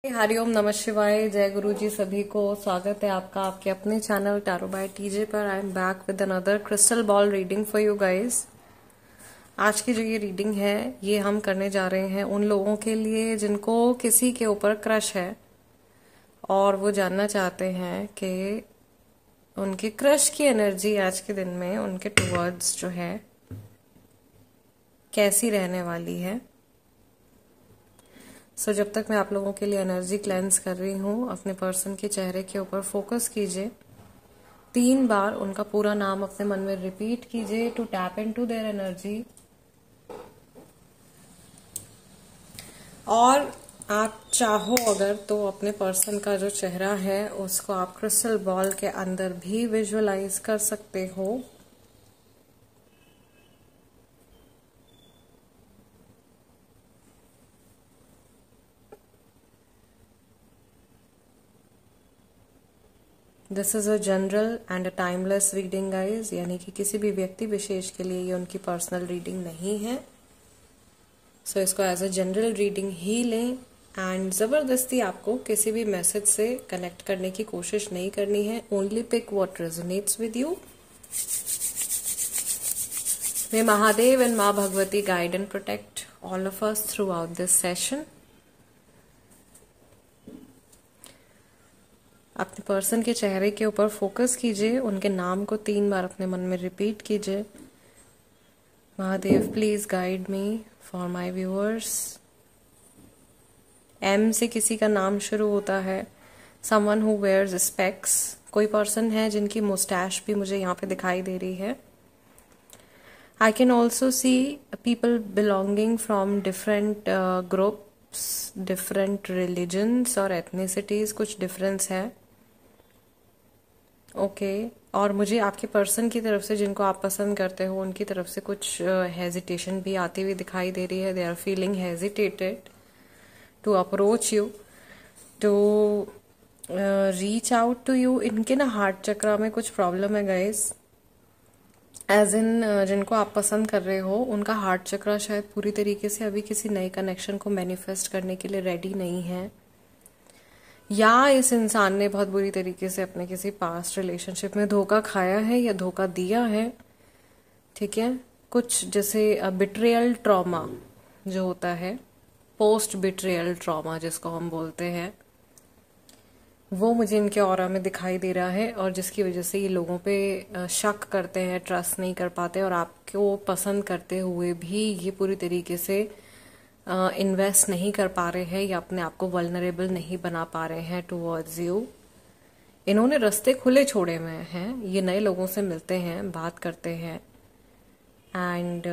हरिओम नमः शिवाय। जय गुरु जी। सभी को स्वागत है आपका आपके अपने चैनल टैरो बाय टीजे पर। I am back with another crystal ball reading for you guys. आज की जो ये रीडिंग है ये हम करने जा रहे हैं उन लोगों के लिए जिनको किसी के ऊपर क्रश है और वो जानना चाहते हैं कि उनकी क्रश की एनर्जी आज के दिन में उनके टुवर्ड्स जो है कैसी रहने वाली है। जब तक मैं आप लोगों के लिए एनर्जी क्लेंस कर रही हूँ, अपने पर्सन के चेहरे के ऊपर फोकस कीजिए। 3 बार उनका पूरा नाम अपने मन में रिपीट कीजिए to tap into their energy. और आप चाहो अगर तो अपने पर्सन का जो चेहरा है उसको आप क्रिस्टल बॉल के अंदर भी विजुअलाइज कर सकते हो। This is a general and a timeless reading guys, यानी कि किसी भी व्यक्ति विशेष के लिए ये उनकी पर्सनल रीडिंग नहीं है। इसको एज अ जनरल रीडिंग ही लें एंड जबरदस्ती आपको किसी भी मैसेज से कनेक्ट करने की कोशिश नहीं करनी है। Only pick what resonates with you. May Mahadev and माँ Bhagwati guide and protect all of us throughout this session. अपने पर्सन के चेहरे के ऊपर फोकस कीजिए, उनके नाम को 3 बार अपने मन में रिपीट कीजिए। Mahadev please guide me for my viewers. M से किसी का नाम शुरू होता है। Someone who wears specs. कोई पर्सन है जिनकी मुस्टैश भी मुझे यहाँ पे दिखाई दे रही है। I can also see people belonging from different groups, different religions और एथनिसिटीज। कुछ डिफरेंस है। ओके और मुझे आपके पर्सन की तरफ से जिनको आप पसंद करते हो उनकी तरफ से कुछ हेजिटेशन भी आती हुई दिखाई दे रही है। They are feeling hesitated to approach you, to reach out to you. इनके ना हार्ट चक्रा में कुछ प्रॉब्लम है गाइस। एज इन जिनको आप पसंद कर रहे हो उनका हार्ट चक्रा शायद पूरी तरीके से अभी किसी नए कनेक्शन को मैनिफेस्ट करने के लिए रेडी नहीं है, या इस इंसान ने बहुत बुरी तरीके से अपने किसी पास्ट रिलेशनशिप में धोखा खाया है या धोखा दिया है। ठीक है, कुछ जैसे बिट्रियल ट्रॉमा जो होता है, पोस्ट बिट्रियल ट्रॉमा जिसको हम बोलते हैं, वो मुझे इनके ऑरा में दिखाई दे रहा है और जिसकी वजह से ये लोगों पे शक करते हैं, ट्रस्ट नहीं कर पाते और आपको पसंद करते हुए भी ये पूरी तरीके से इन्वेस्ट नहीं कर पा रहे हैं या अपने आप को वल्नरेबल नहीं बना पा रहे हैं टुवर्ड्स यू। इन्होंने रास्ते खुले छोड़े हुए हैं। ये नए लोगों से मिलते हैं, बात करते हैं एंड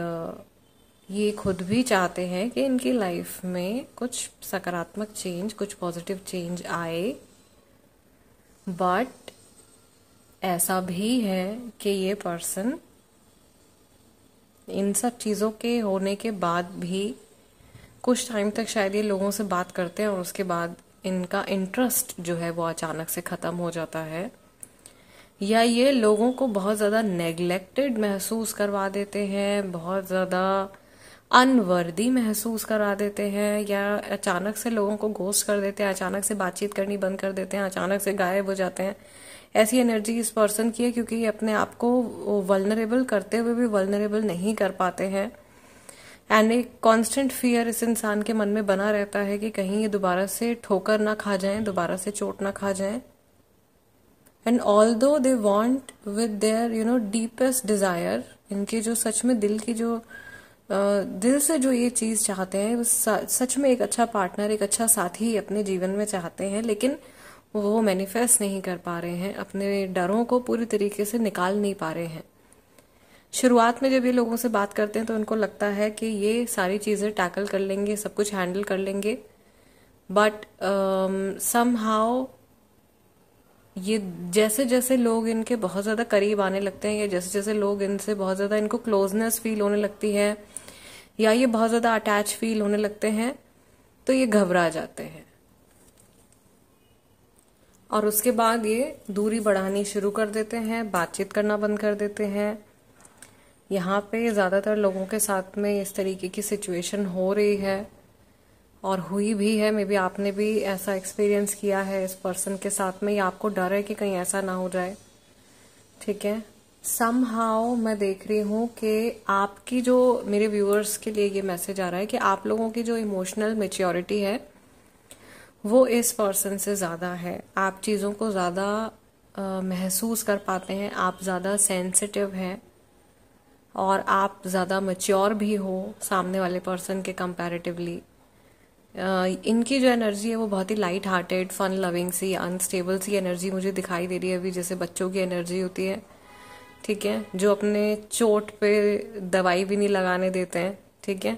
ये खुद भी चाहते हैं कि इनकी लाइफ में कुछ सकारात्मक चेंज, कुछ पॉजिटिव चेंज आए। बट ऐसा भी है कि ये पर्सन इन सब चीज़ों के होने के बाद भी कुछ टाइम तक शायद ये लोगों से बात करते हैं और उसके बाद इनका इंटरेस्ट जो है वो अचानक से ख़त्म हो जाता है, या ये लोगों को बहुत ज़्यादा नेग्लेक्टेड महसूस करवा देते हैं, बहुत ज़्यादा अनवर्दी महसूस करा देते हैं, या अचानक से लोगों को घोस्ट कर देते हैं, अचानक से बातचीत करनी बंद कर देते हैं, अचानक से गायब हो जाते हैं। ऐसी एनर्जी इस पर्सन की है क्योंकि ये अपने आप को वल्नरेबल करते हुए भी वल्नरेबल नहीं कर पाते हैं। एंड एक कांस्टेंट फियर इस इंसान के मन में बना रहता है कि कहीं ये दोबारा से ठोकर ना खा जाएं, दोबारा से चोट ना खा जाएं। And although they want with their deepest desire, इनके जो सच में दिल की जो दिल से जो ये चीज चाहते हैं वो सच में एक अच्छा पार्टनर, एक अच्छा साथी अपने जीवन में चाहते हैं, लेकिन वो मैनिफेस्ट नहीं कर पा रहे हैं, अपने डरों को पूरी तरीके से निकाल नहीं पा रहे हैं। शुरुआत में जब ये लोगों से बात करते हैं तो उनको लगता है कि ये सारी चीज़ें टैकल कर लेंगे, सब कुछ हैंडल कर लेंगे, बट समहाउ ये जैसे जैसे लोग इनके बहुत ज़्यादा करीब आने लगते हैं या जैसे जैसे लोग इनसे बहुत ज़्यादा इनको क्लोजनेस फील होने लगती है या ये बहुत ज़्यादा अटैच फील होने लगते हैं तो ये घबरा जाते हैं और उसके बाद ये दूरी बढ़ानी शुरू कर देते हैं, बातचीत करना बंद कर देते हैं। यहाँ पे ज़्यादातर लोगों के साथ में इस तरीके की सिचुएशन हो रही है और हुई भी है। मे बी आपने भी ऐसा एक्सपीरियंस किया है इस पर्सन के साथ में, या आपको डर है कि कहीं ऐसा ना हो जाए। ठीक है, समहाउ मैं देख रही हूँ कि आपकी जो, मेरे व्यूअर्स के लिए ये मैसेज आ रहा है कि आप लोगों की जो इमोशनल मेच्योरिटी है वो इस पर्सन से ज़्यादा है। आप चीज़ों को ज़्यादा महसूस कर पाते हैं, आप ज़्यादा सेंसिटिव हैं और आप ज़्यादा मैच्योर भी हो सामने वाले पर्सन के कंपैरेटिवली। इनकी जो एनर्जी है वो बहुत ही लाइट हार्टेड, फन लविंग सी, अनस्टेबल सी एनर्जी मुझे दिखाई दे रही है अभी, जैसे बच्चों की एनर्जी होती है। ठीक है, जो अपने चोट पे दवाई भी नहीं लगाने देते हैं। ठीक है,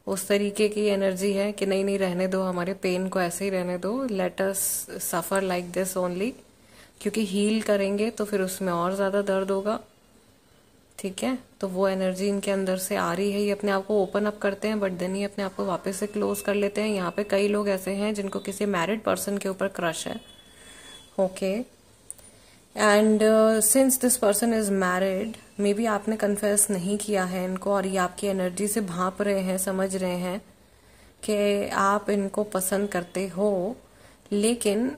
उस तरीके की एनर्जी है कि नहीं नहीं रहने दो, हमारे पेन को ऐसे ही रहने दो, let us suffer like this only, क्योंकि हील करेंगे तो फिर उसमें और ज्यादा दर्द होगा। ठीक है, तो वो एनर्जी इनके अंदर से आ रही है। ये अपने आप को ओपन अप करते हैं बट देन ये अपने आप को वापस से क्लोज कर लेते हैं। यहाँ पे कई लोग ऐसे हैं जिनको किसी मैरिड पर्सन के ऊपर क्रश है। Okay, and since this person is married, may be आपने कन्फेस नहीं किया है इनको और ये आपकी एनर्जी से भांप रहे हैं, समझ रहे हैं कि आप इनको पसंद करते हो, लेकिन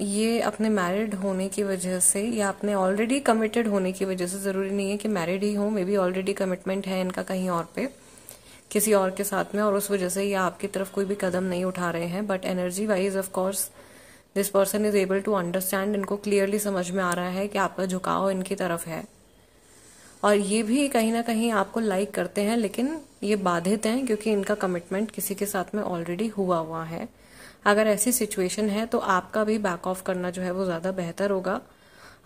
ये अपने मैरिड होने की वजह से या अपने ऑलरेडी कमिटेड होने की वजह से, जरूरी नहीं है कि मैरिड ही हो, मे बी ऑलरेडी कमिटमेंट है इनका कहीं और पे किसी और के साथ में, और उस वजह से ये आपकी तरफ कोई भी कदम नहीं उठा रहे हैं। But energy wise of course this person is able to understand, इनको क्लियरली समझ में आ रहा है कि आपका झुकाव इनकी तरफ है और ये भी कहीं ना कहीं आपको लाइक करते हैं, लेकिन ये बाधित हैं क्योंकि इनका कमिटमेंट किसी के साथ में ऑलरेडी हुआ है। अगर ऐसी सिचुएशन है तो आपका भी बैक ऑफ करना जो है वो ज्यादा बेहतर होगा।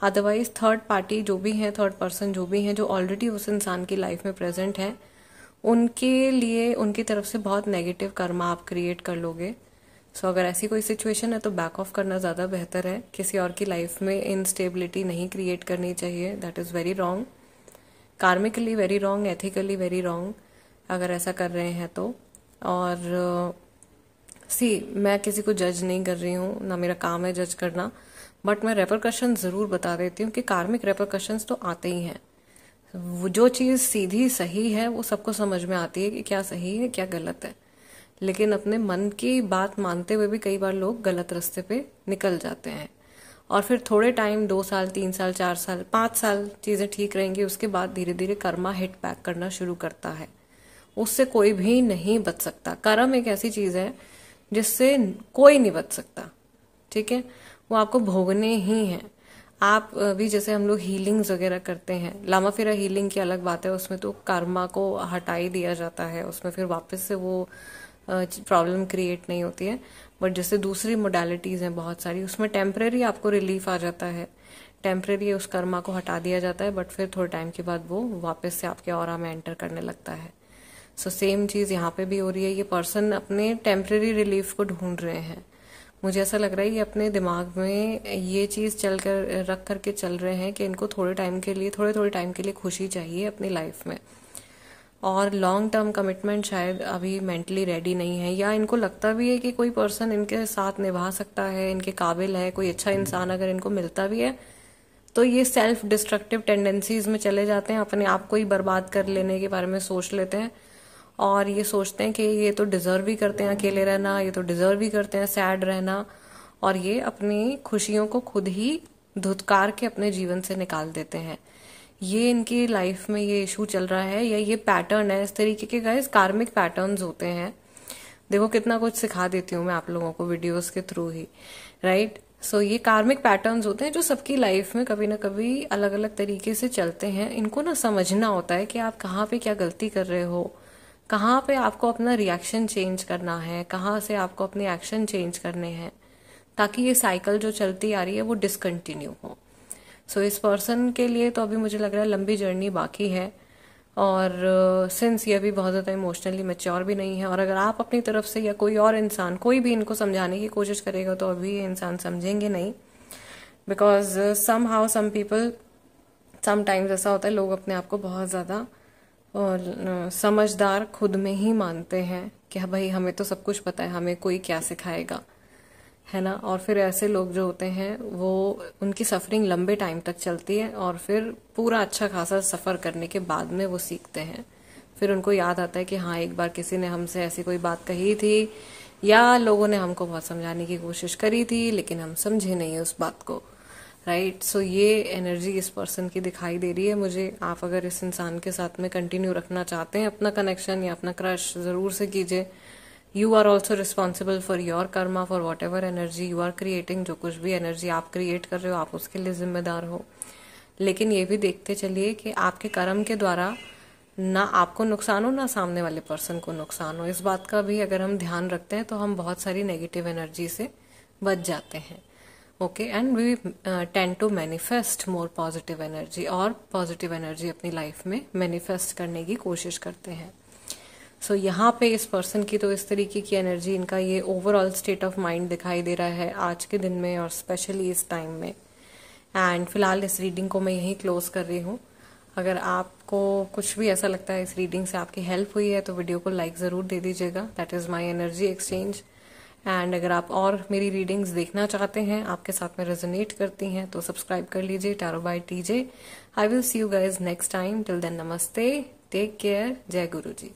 अदरवाइज थर्ड पार्टी जो भी है, थर्ड पर्सन जो भी है, जो ऑलरेडी उस इंसान की लाइफ में प्रेजेंट है, उनके लिए उनकी तरफ से बहुत नेगेटिव कर्मा आप क्रिएट कर लोगे। सो अगर ऐसी कोई सिचुएशन है तो बैक ऑफ करना ज्यादा बेहतर है। किसी और की लाइफ में इनस्टेबिलिटी नहीं क्रिएट करनी चाहिए, that is very wrong, karmically very wrong, ethically very wrong अगर ऐसा कर रहे हैं तो। और मैं किसी को जज नहीं कर रही हूँ, ना मेरा काम है जज करना, बट मैं रेपरकशन जरूर बता देती हूँ कि कार्मिक रेपरकशंस तो आते ही हैं। वो जो चीज सीधी सही है वो सबको समझ में आती है कि क्या सही है क्या गलत है, लेकिन अपने मन की बात मानते हुए भी कई बार लोग गलत रास्ते पे निकल जाते हैं और फिर थोड़े टाइम, 2 साल 3 साल 4 साल 5 साल चीजें ठीक रहेंगी, उसके बाद धीरे धीरे कर्मा हिट बैक करना शुरू करता है। उससे कोई भी नहीं बच सकता। कर्म एक ऐसी चीज है जिससे कोई नहीं बच सकता। ठीक है, वो आपको भोगने ही हैं। आप भी जैसे हम लोग हीलिंग्स वगैरह करते हैं, लामा फिरा हीलिंग की अलग बात है, उसमें तो कर्मा को हटा ही दिया जाता है, उसमें फिर वापस से वो प्रॉब्लम क्रिएट नहीं होती है। बट जैसे दूसरी मोडालिटीज हैं बहुत सारी, उसमें टेम्परेरी आपको रिलीफ आ जाता है, टेम्परेरी उस कर्मा को हटा दिया जाता है, बट फिर थोड़े टाइम के बाद वो वापस से आपके ऑरा में एंटर करने लगता है। सो सेम चीज यहाँ पे भी हो रही है। ये पर्सन अपने टेम्परेरी रिलीफ को ढूंढ रहे हैं। मुझे ऐसा लग रहा है ये अपने दिमाग में ये चीज चल कर रख करके चल रहे हैं कि इनको थोड़े टाइम के लिए, थोड़े टाइम के लिए खुशी चाहिए अपनी लाइफ में, और लॉन्ग टर्म कमिटमेंट शायद अभी मेंटली रेडी नहीं है, या इनको लगता भी है कि कोई पर्सन इनके साथ निभा सकता है, इनके काबिल है, कोई अच्छा इंसान अगर इनको मिलता भी है तो ये सेल्फ डिस्ट्रक्टिव टेंडेंसीज में चले जाते हैं, अपने आप को ही बर्बाद कर लेने के बारे में सोच लेते हैं और ये सोचते हैं कि ये तो डिजर्व भी करते हैं अकेले रहना, ये तो डिजर्व भी करते हैं सैड रहना, और ये अपनी खुशियों को खुद ही धुतकार के अपने जीवन से निकाल देते हैं। ये इनकी लाइफ में ये इशू चल रहा है, या ये पैटर्न है। इस तरीके के गाइस कार्मिक पैटर्न्स होते हैं। देखो कितना कुछ सिखा देती हूँ मैं आप लोगों को वीडियोस के थ्रू ही, राइट। सो ये कार्मिक पैटर्न्स होते हैं जो सबकी लाइफ में कभी ना कभी अलग अलग तरीके से चलते हैं। इनको ना समझना होता है कि आप कहाँ पे क्या गलती कर रहे हो, कहाँ पे आपको अपना रिएक्शन चेंज करना है, कहाँ से आपको अपने एक्शन चेंज करने हैं, ताकि ये साइकिल जो चलती आ रही है वो डिसकंटिन्यू हो। सो इस पर्सन के लिए तो अभी मुझे लग रहा है लंबी जर्नी बाकी है, और सिंस ये अभी बहुत ज्यादा इमोशनली मैच्योर भी नहीं है, और अगर आप अपनी तरफ से या कोई और इंसान कोई भी इनको समझाने की कोशिश करेगा तो अभी ये इंसान समझेंगे नहीं, because somehow some people, sometimes ऐसा होता है लोग अपने आप को बहुत ज्यादा और समझदार खुद में ही मानते हैं कि भाई हमें तो सब कुछ पता है, हमें कोई क्या सिखाएगा, है ना। और फिर ऐसे लोग जो होते हैं वो, उनकी सफरिंग लंबे टाइम तक चलती है और फिर पूरा अच्छा खासा सफर करने के बाद में वो सीखते हैं। फिर उनको याद आता है कि हाँ एक बार किसी ने हमसे ऐसी कोई बात कही थी या लोगों ने हमको बहुत समझाने की कोशिश करी थी लेकिन हम समझे नहीं उस बात को, राइट। सो ये एनर्जी इस पर्सन की दिखाई दे रही है मुझे। आप अगर इस इंसान के साथ में कंटिन्यू रखना चाहते हैं अपना कनेक्शन या अपना क्रश, जरूर से कीजिए। You are also responsible for your karma, for whatever energy you are creating. जो कुछ भी एनर्जी आप क्रिएट कर रहे हो आप उसके लिए जिम्मेदार हो। लेकिन ये भी देखते चलिए कि आपके कर्म के द्वारा ना आपको नुकसान हो ना सामने वाले पर्सन को नुकसान हो। इस बात का भी अगर हम ध्यान रखते हैं तो हम बहुत सारी नेगेटिव एनर्जी से बच जाते हैं। Okay, and we tend to manifest more positive energy, और पॉजिटिव एनर्जी अपनी लाइफ में मैनिफेस्ट करने की कोशिश करते हैं। सो यहाँ पे इस पर्सन की तो इस तरीके की एनर्जी, इनका ये ओवरऑल स्टेट ऑफ माइंड दिखाई दे रहा है आज के दिन में और स्पेशली इस टाइम में। एंड फिलहाल इस रीडिंग को मैं यहीं क्लोज कर रही हूँ। अगर आपको कुछ भी ऐसा लगता है इस रीडिंग से आपकी हेल्प हुई है तो वीडियो को लाइक ज़रूर दे दीजिएगा। That is my energy exchange. And अगर आप और मेरी रीडिंग्स देखना चाहते हैं, आपके साथ में रेजोनेट करती हैं, तो सब्सक्राइब कर लीजिए tarot by TJ. I will see you guys next time. Till then नमस्ते, टेक केयर, जय गुरु जी।